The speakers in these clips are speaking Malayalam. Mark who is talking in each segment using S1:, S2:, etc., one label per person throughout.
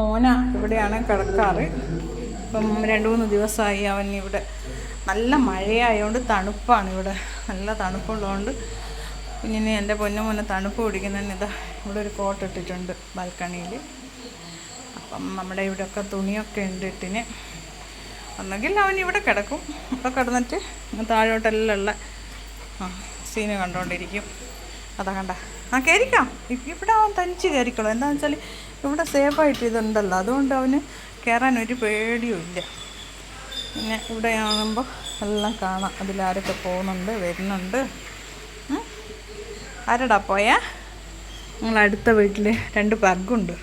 S1: മോന ഇവിടെയാണ് കിടക്കാറ്. ഇപ്പം 2-3 ദിവസമായി അവൻ ഇവിടെ. നല്ല മഴയായതുകൊണ്ട് തണുപ്പാണ് ഇവിടെ, നല്ല തണുപ്പുള്ളതുകൊണ്ട് കുഞ്ഞിന് എൻ്റെ പൊന്നുമോനെ തണുപ്പ് പിടിക്കുന്നതിന് ഇതാ ഇവിടെ ഒരു കോട്ട് ഇട്ടിട്ടുണ്ട് ബാൽക്കണിയിൽ. അപ്പം നമ്മുടെ ഇവിടെയൊക്കെ തുണിയൊക്കെ ഉണ്ട് ഇട്ടിന്. ഒന്നെങ്കിൽ അവൻ ഇവിടെ കിടക്കും, ഇവിടെ കിടന്നിട്ട് താഴോട്ടെല്ലാം ഉള്ള സീന് കണ്ടുകൊണ്ടിരിക്കും. അതാ കണ്ട കയറിക്കാം. ഇവിടെ അവൻ തനിച്ച് കയറിക്കോളും. എന്താണെന്ന് വെച്ചാൽ ഇവിടെ സേഫായിട്ട് ഇതുണ്ടല്ലോ, അതുകൊണ്ട് അവന് കയറാൻ ഒരു പേടിയും ഇല്ല. പിന്നെ ഇവിടെ ആകുമ്പോൾ എല്ലാം കാണാം, അതിലാരൊക്കെ പോകുന്നുണ്ട് വരുന്നുണ്ട്. ആരടാ പോയാ? ഞങ്ങളടുത്ത വീട്ടിൽ 2 പഗ്ഗുണ്ട്.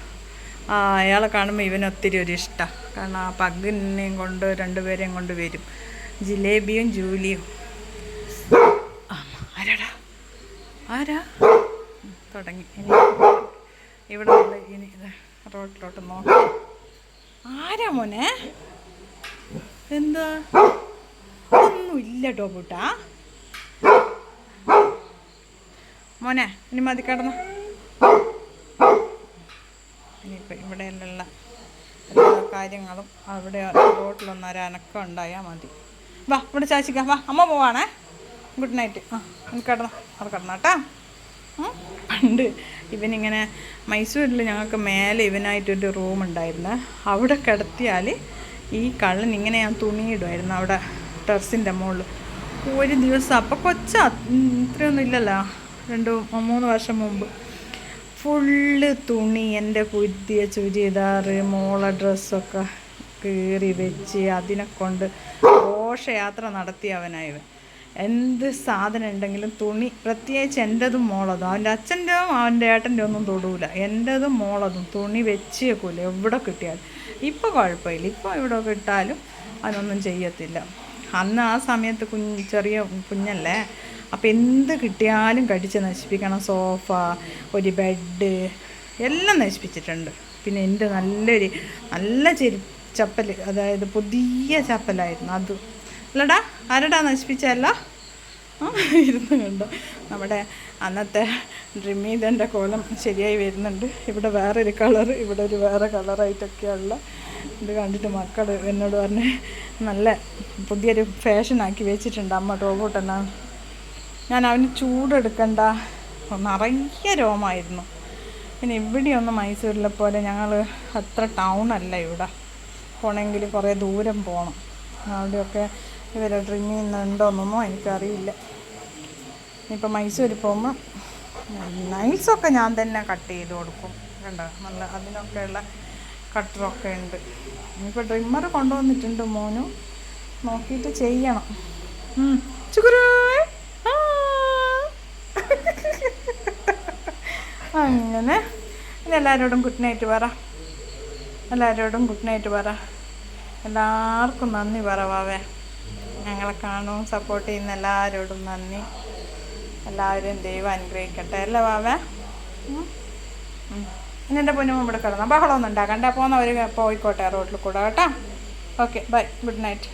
S1: അയാളെ കാണുമ്പോൾ ഇവനൊത്തിരി ഒരു ഇഷ്ടമാണ്. കാരണം ആ പഗ്ഗിനെയും കൊണ്ട് 2 പേരെയും കൊണ്ട് വരും, ജിലേബിയും ജൂലിയും. ആരാടാ ആരാ തുടങ്ങി. ഇനി ഇവിടെ ഉള്ള ഇനി റോഡിലോട്ട് നോക്കി. ആരാ മോനെ? എന്താ ഒന്നുമില്ല ടോപ്പൂട്ടാ മോനെ. ഇനി മതി കിടന്നു. ഇനിയിപ്പോൾ ഇവിടെയുള്ള എല്ലാ കാര്യങ്ങളും അവിടെ റോട്ടിലൊന്നും ഒരനക്കം ഉണ്ടായാൽ മതി. വാ ഇവിടെ ചാച്ചിക്കാം, വാ അമ്മ പോവാണേ. Good night. എനിക്ക് കിടന്നു, അവിടെ കിടന്നാട്ടാ. പണ്ട് ഇവനിങ്ങനെ മൈസൂരിൽ ഞങ്ങൾക്ക് മേലെ ഇവനായിട്ടൊരു റൂമുണ്ടായിരുന്നു. അവിടെ കിടത്തിയാൽ ഈ കള്ളൻ ഇങ്ങനെ ഞാൻ തുണിയിടുമായിരുന്നു അവിടെ ടെറസിൻ്റെ മുകളിൽ. ഒരു ദിവസം അപ്പോൾ കൊച്ചാ, ഇത്രയൊന്നും ഇല്ലല്ലോ, 2-3 വർഷം മുമ്പ് ഫുള്ള് തുണി, എൻ്റെ പുതിയ ചുരിദാറ്, മോളെ ഡ്രസ്സൊക്കെ കീറി വെച്ച് അതിനെ കൊണ്ട് ഘോഷയാത്ര നടത്തിയവനായവൻ. എന്ത് സാധനം ഉണ്ടെങ്കിലും തുണി, പ്രത്യേകിച്ച് എൻ്റെതും മോളതും, അവൻ്റെ അച്ഛൻ്റെയും അവൻ്റെ ഏട്ടൻ്റെ ഒന്നും തൊടൂല, എൻ്റെതും മോളതും തുണി വെച്ച് വെക്കൂല എവിടെ കിട്ടിയാലും. ഇപ്പോൾ കുഴപ്പമില്ല, ഇപ്പോൾ ഇവിടെ ഇട്ടാലും അതൊന്നും ചെയ്യത്തില്ല. അന്ന് ആ സമയത്ത് ചെറിയ കുഞ്ഞല്ലേ, അപ്പോൾ എന്ത് കിട്ടിയാലും കടിച്ച് നശിപ്പിക്കണം. സോഫ, ഒരു ബെഡ് എല്ലാം നശിപ്പിച്ചിട്ടുണ്ട്. പിന്നെ എൻ്റെ നല്ല ചപ്പൽ, അതായത് പുതിയ ചപ്പലായിരുന്നു അത്. അല്ലടാ ആരടാ നശിപ്പിച്ചല്ല ഇരുന്ന് കണ്ടോ. നമ്മുടെ അന്നത്തെ ഡ്രീമീതൻ്റെ കോലം ശരിയായി വരുന്നുണ്ട്. ഇവിടെ വേറൊരു കളറ്, ഇവിടെ ഒരു വേറെ കളറായിട്ടൊക്കെയുള്ള ഇത് കണ്ടിട്ട് മക്കൾ എന്നോട് പറഞ്ഞ് നല്ല പുതിയൊരു ഫാഷനാക്കി വെച്ചിട്ടുണ്ട് അമ്മ ടോബോട്ടെന്നാണ്. ഞാൻ അവന് ചൂടെടുക്കണ്ട, നിറയെ രോമായിരുന്നു. പിന്നെ ഇവിടെയൊന്നും മൈസൂരിലെ പോലെ ഞങ്ങൾ അത്ര ടൗണല്ല, ഇവിടെ പോകണമെങ്കിൽ കുറേ ദൂരം പോകണം. അവിടെയൊക്കെ ഇവരെ ഡ്രിങ് ചെയ്യുന്നുണ്ടോയെന്നൊന്നും എനിക്കറിയില്ല. ഇനിയിപ്പോൾ മൈസൂരിൽ പോകുമ്പോൾ നൈൽസൊക്കെ ഞാൻ തന്നെ കട്ട് ചെയ്ത് കൊടുക്കും. കണ്ടോ, നല്ല അതിനൊക്കെയുള്ള കട്ടറൊക്കെ ഉണ്ട്. ഇനിയിപ്പോൾ ട്രിമ്മർ കൊണ്ടുവന്നിട്ടുണ്ട് മോനു, നോക്കിയിട്ട് ചെയ്യണം. അങ്ങനെ ഇനി എല്ലാവരോടും ഗുഡ് നൈറ്റ് പറ. എല്ലാവരോടും ഗുഡ് നൈറ്റ് പറ. എല്ലാവർക്കും നന്ദി പറവാവേ. ഞങ്ങളെ കാണും സപ്പോർട്ട് ചെയ്യുന്ന എല്ലാവരോടും നന്ദി. എല്ലാവരും ദൈവം അനുഗ്രഹിക്കട്ടെ അല്ലേ വാവേ. ഇനി എൻ്റെ പൊന്നും ഇവിടെ കിടന്നു ബഹളമൊന്നും ഉണ്ടാക്കണ്ട. പോകുന്നവർ പോയിക്കോട്ടെ റോഡിൽ കൂടെ കേട്ടോ. Okay bye, good night.